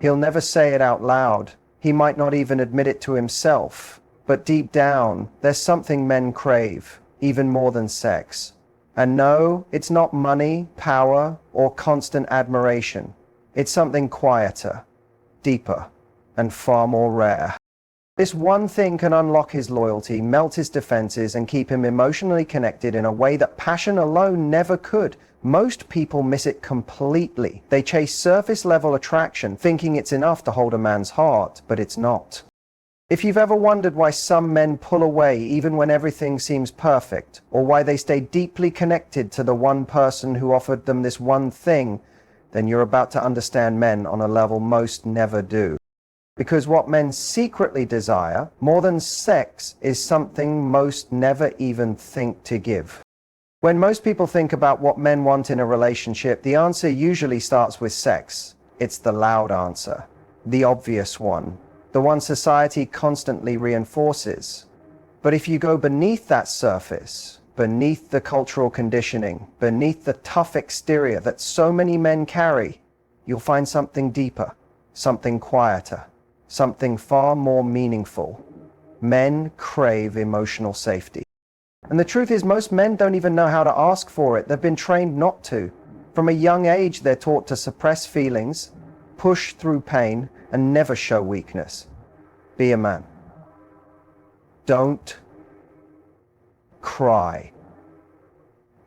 He'll never say it out loud. He might not even admit it to himself. But deep down, there's something men crave, even more than sex. And no, it's not money, power, or constant admiration. It's something quieter, deeper, and far more rare. This one thing can unlock his loyalty, melt his defenses, and keep him emotionally connected in a way that passion alone never could. Most people miss it completely. They chase surface-level attraction, thinking it's enough to hold a man's heart, but it's not. If you've ever wondered why some men pull away even when everything seems perfect, or why they stay deeply connected to the one person who offered them this one thing, then you're about to understand men on a level most never do. Because what men secretly desire, more than sex, is something most never even think to give. When most people think about what men want in a relationship, the answer usually starts with sex. It's the loud answer, the obvious one, the one society constantly reinforces. But if you go beneath that surface, beneath the cultural conditioning, beneath the tough exterior that so many men carry, you'll find something deeper, something quieter, something far more meaningful. Men crave emotional safety. And the truth is, most men don't even know how to ask for it. They've been trained not to. From a young age, they're taught to suppress feelings, push through pain, and never show weakness. Be a man. Don't cry.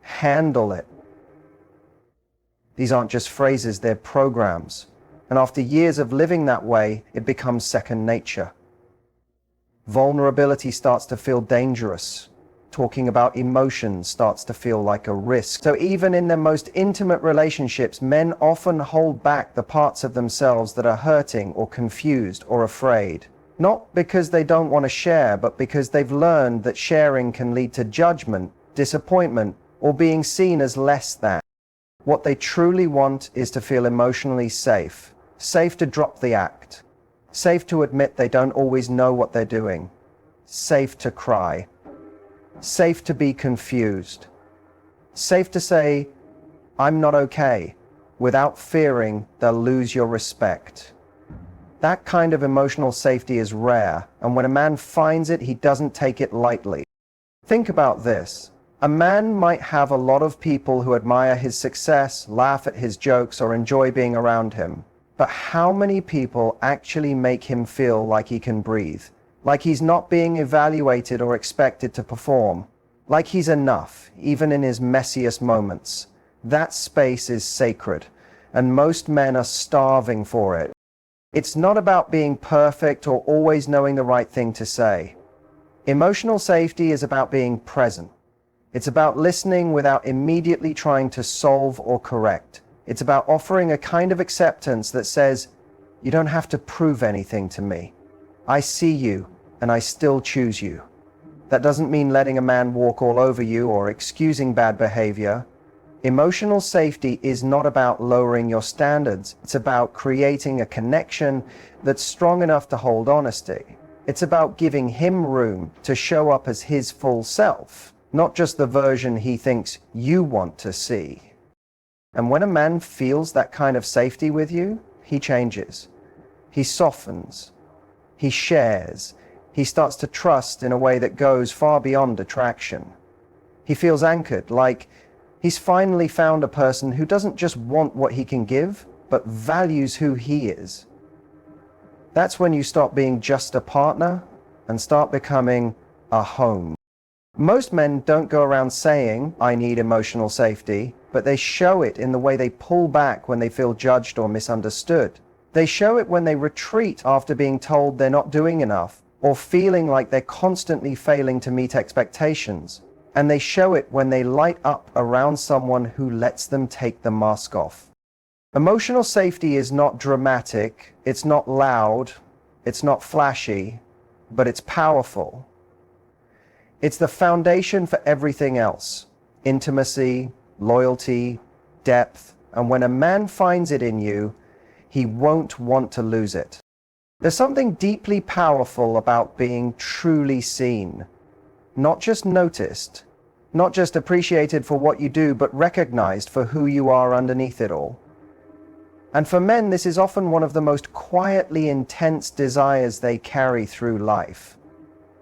Handle it. These aren't just phrases, they're programs. And after years of living that way, it becomes second nature. Vulnerability starts to feel dangerous. Talking about emotions starts to feel like a risk. So even in their most intimate relationships, men often hold back the parts of themselves that are hurting or confused or afraid. Not because they don't want to share, but because they've learned that sharing can lead to judgment, disappointment, or being seen as less than. What they truly want is to feel emotionally safe. Safe to drop the act. Safe to admit they don't always know what they're doing. Safe to cry. Safe to be confused. Safe to say, I'm not okay, without fearing they'll lose your respect. That kind of emotional safety is rare, and when a man finds it, he doesn't take it lightly. Think about this. A man might have a lot of people who admire his success, laugh at his jokes, or enjoy being around him. But how many people actually make him feel like he can breathe? Like he's not being evaluated or expected to perform? Like he's enough, even in his messiest moments? That space is sacred, and most men are starving for it. It's not about being perfect or always knowing the right thing to say. Emotional safety is about being present. It's about listening without immediately trying to solve or correct. It's about offering a kind of acceptance that says, you don't have to prove anything to me. I see you, and I still choose you. That doesn't mean letting a man walk all over you or excusing bad behavior. Emotional safety is not about lowering your standards. It's about creating a connection that's strong enough to hold honesty. It's about giving him room to show up as his full self, not just the version he thinks you want to see. And when a man feels that kind of safety with you, he changes. He softens. He shares. He starts to trust in a way that goes far beyond attraction. He feels anchored, like he's finally found a person who doesn't just want what he can give, but values who he is. That's when you stop being just a partner and start becoming a home. Most men don't go around saying, I need emotional safety, but they show it in the way they pull back when they feel judged or misunderstood. They show it when they retreat after being told they're not doing enough, or feeling like they're constantly failing to meet expectations. And they show it when they light up around someone who lets them take the mask off. Emotional safety is not dramatic, it's not loud, it's not flashy, but it's powerful. It's the foundation for everything else: intimacy, loyalty, depth, and when a man finds it in you, he won't want to lose it. There's something deeply powerful about being truly seen, not just noticed, not just appreciated for what you do, but recognized for who you are underneath it all. And for men, this is often one of the most quietly intense desires they carry through life.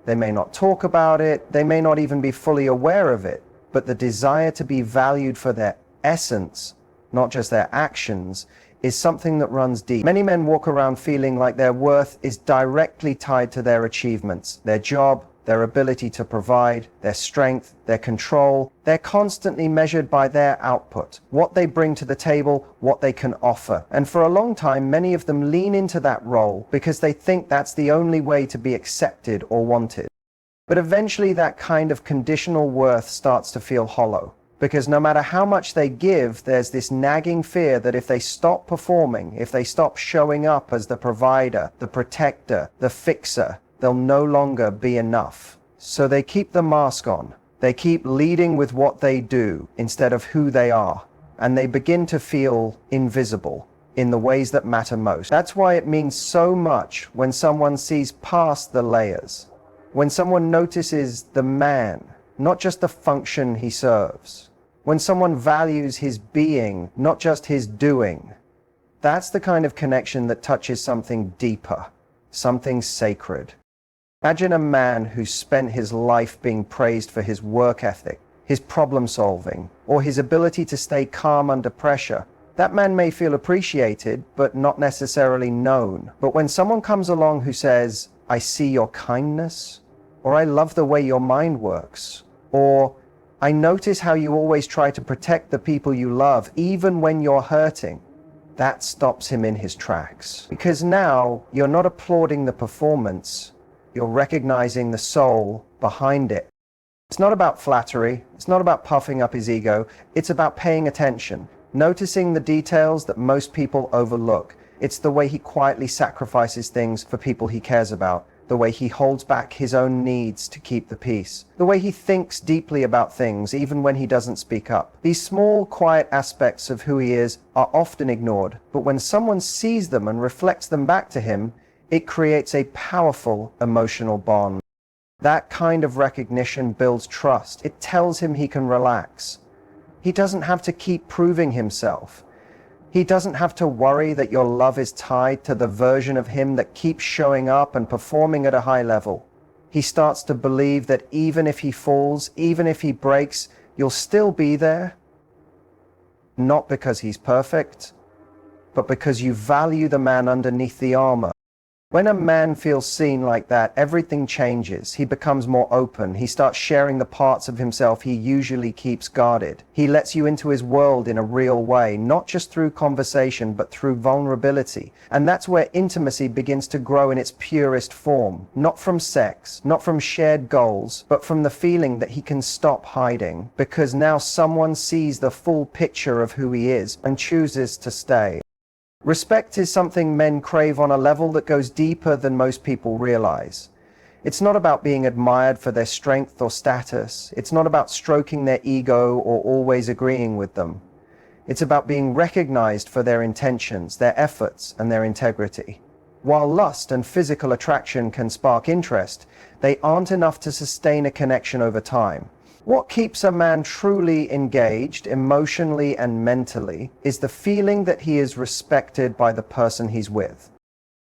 They may not talk about it, they may not even be fully aware of it, but the desire to be valued for their essence, not just their actions, is something that runs deep. Many men walk around feeling like their worth is directly tied to their achievements, their job, their ability to provide, their strength, their control. They're constantly measured by their output, what they bring to the table, what they can offer. And for a long time, many of them lean into that role because they think that's the only way to be accepted or wanted. But eventually that kind of conditional worth starts to feel hollow, because no matter how much they give, there's this nagging fear that if they stop performing, if they stop showing up as the provider, the protector, the fixer, they'll no longer be enough. So they keep the mask on. They keep leading with what they do instead of who they are. And they begin to feel invisible in the ways that matter most. That's why it means so much when someone sees past the layers. When someone notices the man, not just the function he serves. When someone values his being, not just his doing. That's the kind of connection that touches something deeper, something sacred. Imagine a man who spent his life being praised for his work ethic, his problem solving, or his ability to stay calm under pressure. That man may feel appreciated, but not necessarily known. But when someone comes along who says, "I see your kindness," or "I love the way your mind works," or "I notice how you always try to protect the people you love, even when you're hurting," that stops him in his tracks. Because now you're not applauding the performance, you're recognizing the soul behind it. It's not about flattery, it's not about puffing up his ego, it's about paying attention, noticing the details that most people overlook. It's the way he quietly sacrifices things for people he cares about, the way he holds back his own needs to keep the peace, the way he thinks deeply about things even when he doesn't speak up. These small, quiet aspects of who he is are often ignored, but when someone sees them and reflects them back to him, it creates a powerful emotional bond. That kind of recognition builds trust. It tells him he can relax. He doesn't have to keep proving himself. He doesn't have to worry that your love is tied to the version of him that keeps showing up and performing at a high level. He starts to believe that even if he falls, even if he breaks, you'll still be there. Not because he's perfect, but because you value the man underneath the armor. When a man feels seen like that, everything changes. He becomes more open. He starts sharing the parts of himself he usually keeps guarded. He lets you into his world in a real way, not just through conversation, but through vulnerability. And that's where intimacy begins to grow in its purest form. Not from sex, not from shared goals, but from the feeling that he can stop hiding, because now someone sees the full picture of who he is and chooses to stay. Respect is something men crave on a level that goes deeper than most people realize. It's not about being admired for their strength or status. It's not about stroking their ego or always agreeing with them. It's about being recognized for their intentions, their efforts, and their integrity. While lust and physical attraction can spark interest, they aren't enough to sustain a connection over time. What keeps a man truly engaged, emotionally and mentally, is the feeling that he is respected by the person he's with.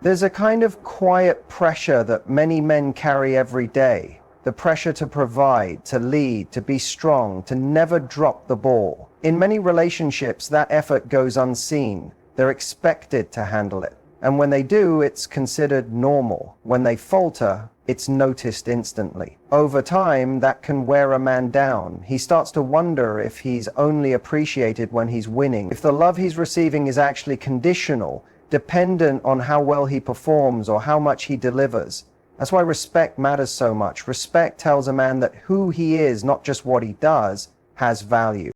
There's a kind of quiet pressure that many men carry every day. The pressure to provide, to lead, to be strong, to never drop the ball. In many relationships, that effort goes unseen. They're expected to handle it. And when they do, it's considered normal. When they falter, it's noticed instantly. Over time, that can wear a man down. He starts to wonder if he's only appreciated when he's winning, if the love he's receiving is actually conditional, dependent on how well he performs or how much he delivers. That's why respect matters so much. Respect tells a man that who he is, not just what he does, has value.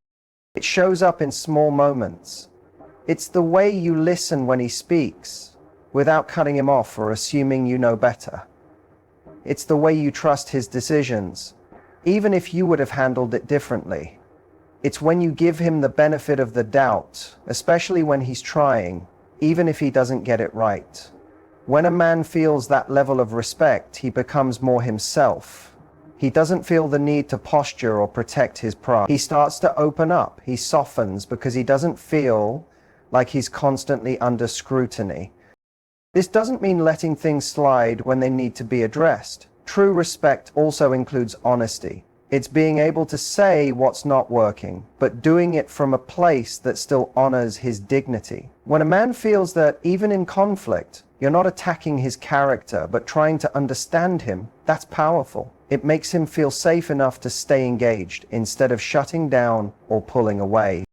It shows up in small moments. It's the way you listen when he speaks, without cutting him off or assuming you know better. It's the way you trust his decisions, even if you would have handled it differently. It's when you give him the benefit of the doubt, especially when he's trying, even if he doesn't get it right. When a man feels that level of respect, he becomes more himself. He doesn't feel the need to posture or protect his pride. He starts to open up. He softens because he doesn't feel like he's constantly under scrutiny. This doesn't mean letting things slide when they need to be addressed. True respect also includes honesty. It's being able to say what's not working, but doing it from a place that still honors his dignity. When a man feels that even in conflict, you're not attacking his character, but trying to understand him, that's powerful. It makes him feel safe enough to stay engaged instead of shutting down or pulling away.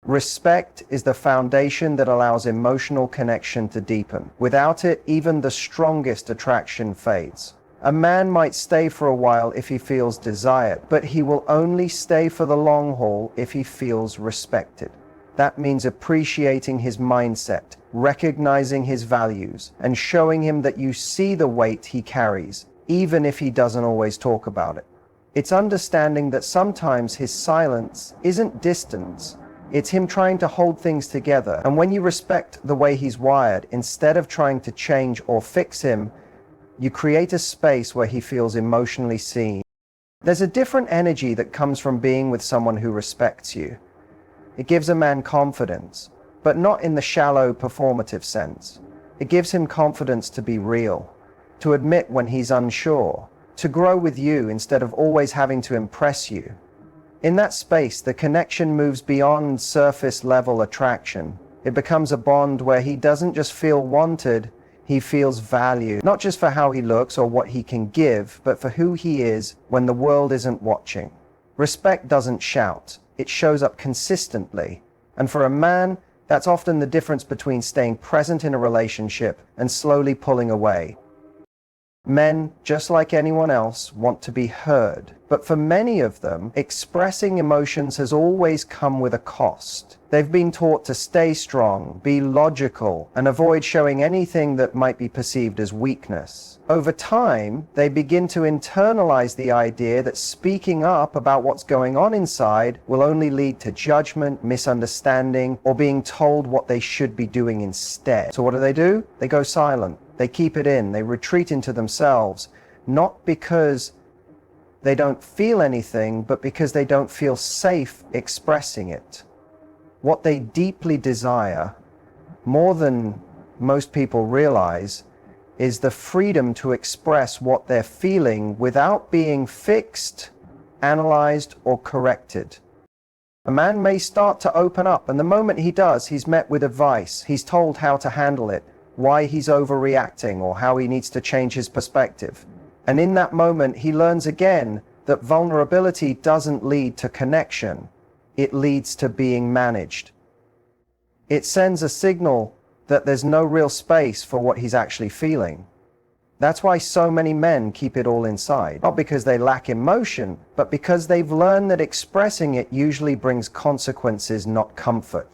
Respect is the foundation that allows emotional connection to deepen. Without it, even the strongest attraction fades. A man might stay for a while if he feels desired, but he will only stay for the long haul if he feels respected. That means appreciating his mindset, recognizing his values, and showing him that you see the weight he carries, even if he doesn't always talk about it. It's understanding that sometimes his silence isn't distance, it's him trying to hold things together. And when you respect the way he's wired, instead of trying to change or fix him, you create a space where he feels emotionally seen. There's a different energy that comes from being with someone who respects you. It gives a man confidence, but not in the shallow, performative sense. It gives him confidence to be real, to admit when he's unsure, to grow with you instead of always having to impress you. In that space, the connection moves beyond surface-level attraction. It becomes a bond where he doesn't just feel wanted, he feels valued, not just for how he looks or what he can give, but for who he is when the world isn't watching. Respect doesn't shout, it shows up consistently. And for a man, that's often the difference between staying present in a relationship and slowly pulling away. Men, just like anyone else, want to be heard. But for many of them, expressing emotions has always come with a cost. They've been taught to stay strong, be logical, and avoid showing anything that might be perceived as weakness. Over time, they begin to internalize the idea that speaking up about what's going on inside will only lead to judgment, misunderstanding, or being told what they should be doing instead. So what do? They go silent. They keep it in. They retreat into themselves, not because they don't feel anything, but because they don't feel safe expressing it. What they deeply desire, more than most people realize, is the freedom to express what they're feeling without being fixed, analyzed, or corrected. A man may start to open up, and the moment he does, he's met with advice. He's told how to handle it, why he's overreacting, or how he needs to change his perspective. And in that moment, he learns again that vulnerability doesn't lead to connection. It leads to being managed. It sends a signal that there's no real space for what he's actually feeling. That's why so many men keep it all inside. Not because they lack emotion, but because they've learned that expressing it usually brings consequences, not comfort.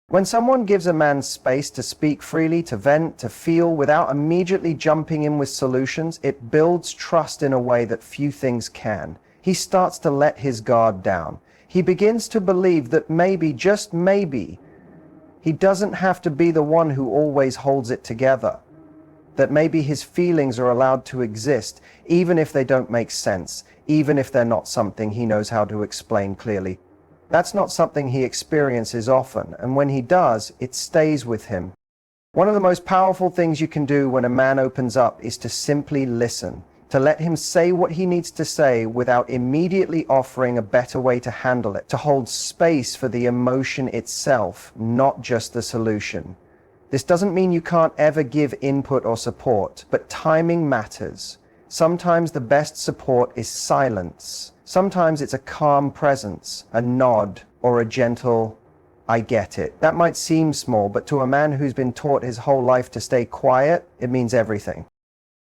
When someone gives a man space to speak freely, to vent, to feel, without immediately jumping in with solutions, it builds trust in a way that few things can. He starts to let his guard down. He begins to believe that maybe, just maybe, he doesn't have to be the one who always holds it together. That maybe his feelings are allowed to exist, even if they don't make sense, even if they're not something he knows how to explain clearly. That's not something he experiences often, and when he does, it stays with him. One of the most powerful things you can do when a man opens up is to simply listen, to let him say what he needs to say without immediately offering a better way to handle it, to hold space for the emotion itself, not just the solution. This doesn't mean you can't ever give input or support, but timing matters. Sometimes the best support is silence. Sometimes it's a calm presence, a nod, or a gentle, "I get it." That might seem small, but to a man who's been taught his whole life to stay quiet, it means everything.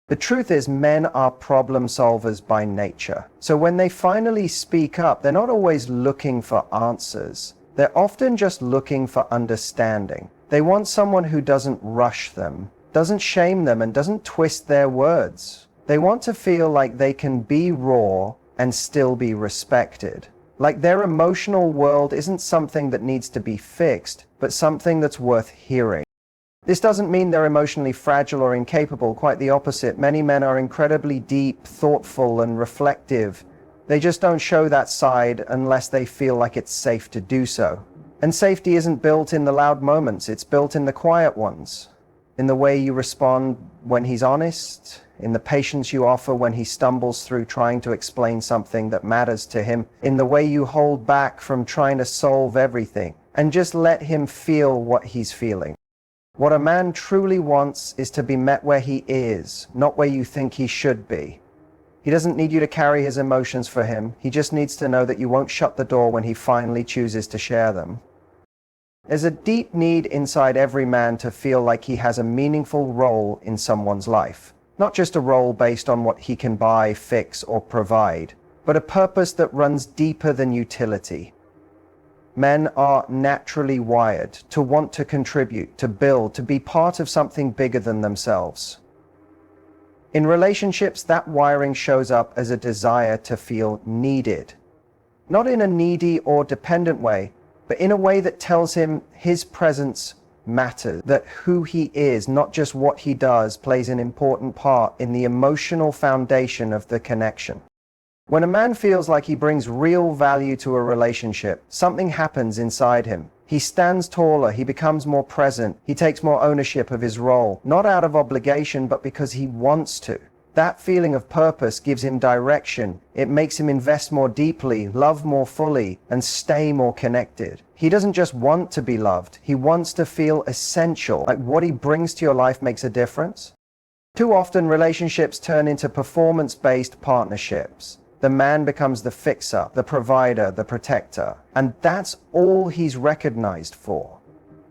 The truth is, men are problem solvers by nature. So when they finally speak up, they're not always looking for answers. They're often just looking for understanding. They want someone who doesn't rush them, doesn't shame them, and doesn't twist their words. They want to feel like they can be raw and still be respected. Like their emotional world isn't something that needs to be fixed, but something that's worth hearing. This doesn't mean they're emotionally fragile or incapable, quite the opposite. Many men are incredibly deep, thoughtful, and reflective. They just don't show that side unless they feel like it's safe to do so. And safety isn't built in the loud moments, it's built in the quiet ones. In the way you respond when he's honest, in the patience you offer when he stumbles through trying to explain something that matters to him, in the way you hold back from trying to solve everything, and just let him feel what he's feeling. What a man truly wants is to be met where he is, not where you think he should be. He doesn't need you to carry his emotions for him, he just needs to know that you won't shut the door when he finally chooses to share them. There's a deep need inside every man to feel like he has a meaningful role in someone's life. Not just a role based on what he can buy, fix, or provide, but a purpose that runs deeper than utility. Men are naturally wired to want to contribute, to build, to be part of something bigger than themselves. In relationships, that wiring shows up as a desire to feel needed. Not in a needy or dependent way, but in a way that tells him his presence matters, that who he is, not just what he does, plays an important part in the emotional foundation of the connection. When a man feels like he brings real value to a relationship, something happens inside him. He stands taller, he becomes more present, he takes more ownership of his role, not out of obligation, but because he wants to. That feeling of purpose gives him direction. It makes him invest more deeply, love more fully, and stay more connected. He doesn't just want to be loved, he wants to feel essential, like what he brings to your life makes a difference. Too often, relationships turn into performance-based partnerships. The man becomes the fixer, the provider, the protector, and that's all he's recognized for.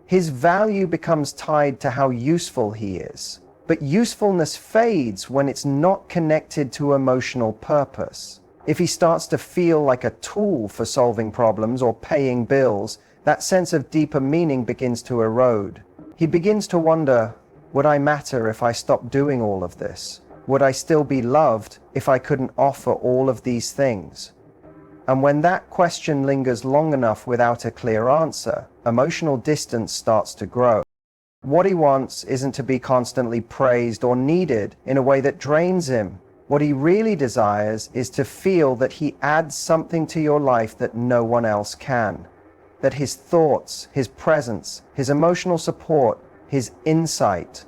His value becomes tied to how useful he is. But usefulness fades when it's not connected to emotional purpose. If he starts to feel like a tool for solving problems or paying bills, that sense of deeper meaning begins to erode. He begins to wonder, would I matter if I stopped doing all of this? Would I still be loved if I couldn't offer all of these things? And when that question lingers long enough without a clear answer, emotional distance starts to grow. What he wants isn't to be constantly praised or needed in a way that drains him. What he really desires is to feel that he adds something to your life that no one else can. That his thoughts, his presence, his emotional support, his insight,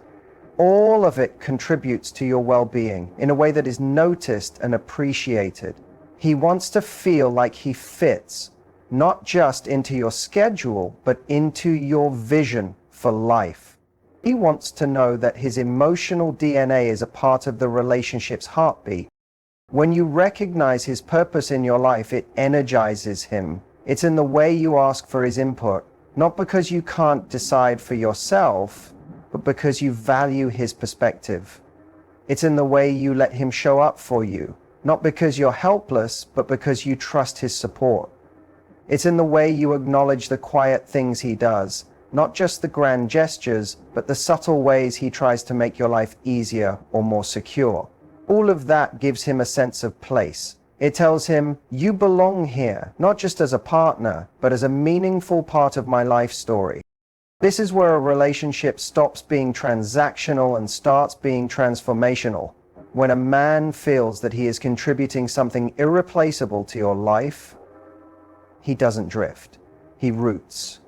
all of it contributes to your well-being in a way that is noticed and appreciated. He wants to feel like he fits, not just into your schedule, but into your vision for life. He wants to know that his emotional DNA is a part of the relationship's heartbeat. When you recognize his purpose in your life, it energizes him. It's in the way you ask for his input, not because you can't decide for yourself, but because you value his perspective. It's in the way you let him show up for you, not because you're helpless, but because you trust his support. It's in the way you acknowledge the quiet things he does, not just the grand gestures, but the subtle ways he tries to make your life easier or more secure. All of that gives him a sense of place. It tells him, you belong here, not just as a partner, but as a meaningful part of my life story. This is where a relationship stops being transactional and starts being transformational. When a man feels that he is contributing something irreplaceable to your life, he doesn't drift, he roots.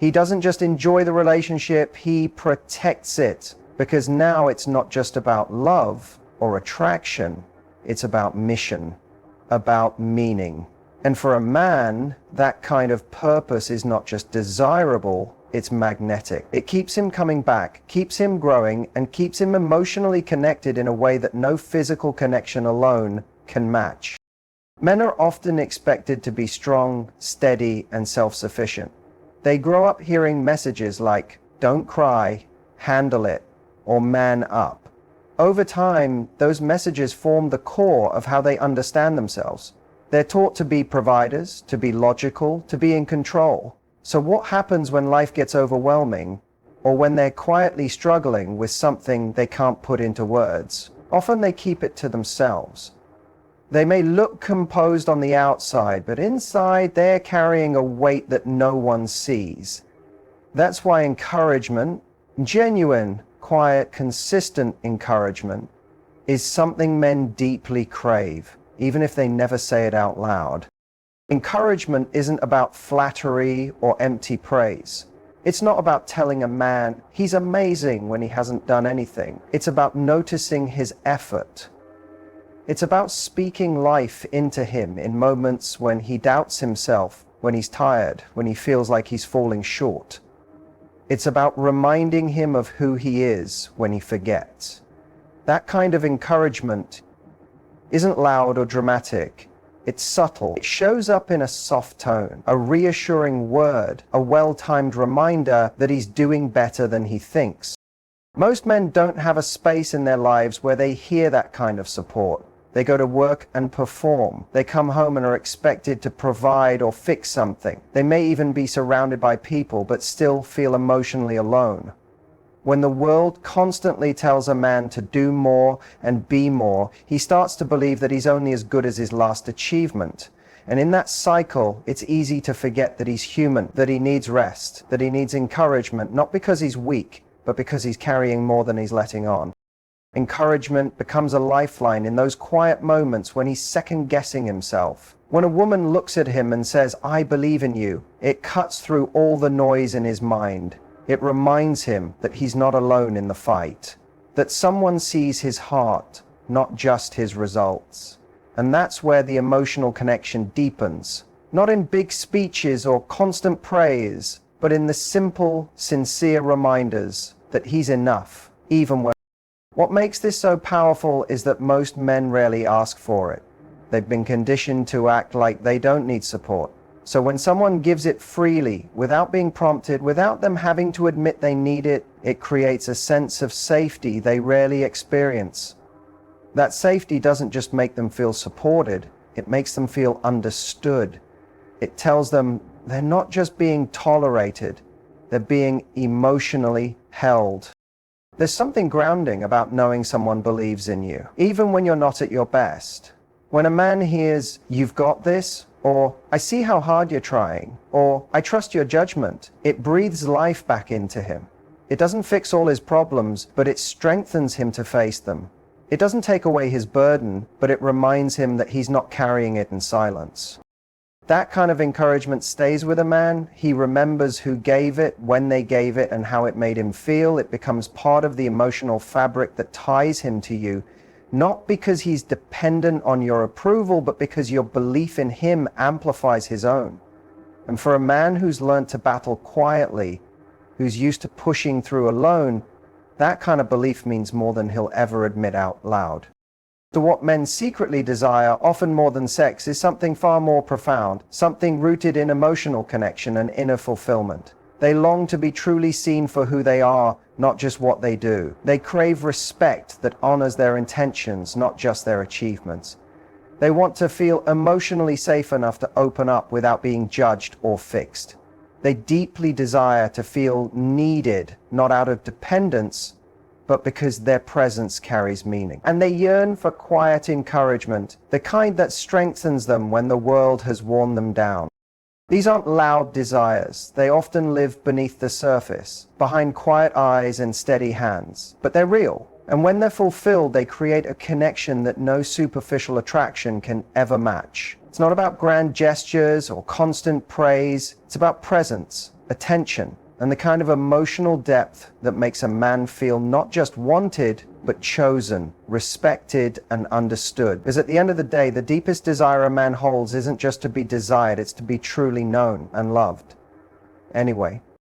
He doesn't just enjoy the relationship, he protects it, because now it's not just about love or attraction, it's about mission, about meaning. And for a man, that kind of purpose is not just desirable, it's magnetic. It keeps him coming back, keeps him growing, and keeps him emotionally connected in a way that no physical connection alone can match. Men are often expected to be strong, steady, and self-sufficient. They grow up hearing messages like, don't cry, handle it, or man up. Over time, those messages form the core of how they understand themselves. They're taught to be providers, to be logical, to be in control. So what happens when life gets overwhelming, or when they're quietly struggling with something they can't put into words? Often they keep it to themselves. They may look composed on the outside, but inside they're carrying a weight that no one sees. That's why encouragement, genuine, quiet, consistent encouragement, is something men deeply crave, even if they never say it out loud. Encouragement isn't about flattery or empty praise. It's not about telling a man he's amazing when he hasn't done anything. It's about noticing his effort. It's about speaking life into him in moments when he doubts himself, when he's tired, when he feels like he's falling short. It's about reminding him of who he is when he forgets. That kind of encouragement isn't loud or dramatic. It's subtle. It shows up in a soft tone, a reassuring word, a well-timed reminder that he's doing better than he thinks. Most men don't have a space in their lives where they hear that kind of support. They go to work and perform. They come home and are expected to provide or fix something. They may even be surrounded by people, but still feel emotionally alone. When the world constantly tells a man to do more and be more, he starts to believe that he's only as good as his last achievement. And in that cycle, it's easy to forget that he's human, that he needs rest, that he needs encouragement, not because he's weak, but because he's carrying more than he's letting on. Encouragement becomes a lifeline in those quiet moments when he's second-guessing himself. When a woman looks at him and says, "I believe in you," it cuts through all the noise in his mind. It reminds him that he's not alone in the fight, that someone sees his heart, not just his results. And that's where the emotional connection deepens, not in big speeches or constant praise, but in the simple, sincere reminders that he's enough, even when. What makes this so powerful is that most men rarely ask for it. They've been conditioned to act like they don't need support. So when someone gives it freely, without being prompted, without them having to admit they need it, it creates a sense of safety they rarely experience. That safety doesn't just make them feel supported, it makes them feel understood. It tells them they're not just being tolerated, they're being emotionally held. There's something grounding about knowing someone believes in you, even when you're not at your best. When a man hears, "You've got this," or "I see how hard you're trying," or "I trust your judgment," it breathes life back into him. It doesn't fix all his problems, but it strengthens him to face them. It doesn't take away his burden, but it reminds him that he's not carrying it in silence. That kind of encouragement stays with a man. He remembers who gave it, when they gave it, and how it made him feel. It becomes part of the emotional fabric that ties him to you, not because he's dependent on your approval, but because your belief in him amplifies his own. And for a man who's learned to battle quietly, who's used to pushing through alone, that kind of belief means more than he'll ever admit out loud. So what men secretly desire, often more than sex, is something far more profound, something rooted in emotional connection and inner fulfillment. They long to be truly seen for who they are, not just what they do. They crave respect that honors their intentions, not just their achievements. They want to feel emotionally safe enough to open up without being judged or fixed. They deeply desire to feel needed, not out of dependence, but because their presence carries meaning. And they yearn for quiet encouragement, the kind that strengthens them when the world has worn them down. These aren't loud desires. They often live beneath the surface, behind quiet eyes and steady hands. But they're real. And when they're fulfilled, they create a connection that no superficial attraction can ever match. It's not about grand gestures or constant praise. It's about presence, attention, and the kind of emotional depth that makes a man feel not just wanted, but chosen, respected, and understood. Because at the end of the day, the deepest desire a man holds isn't just to be desired, it's to be truly known and loved. Anyway,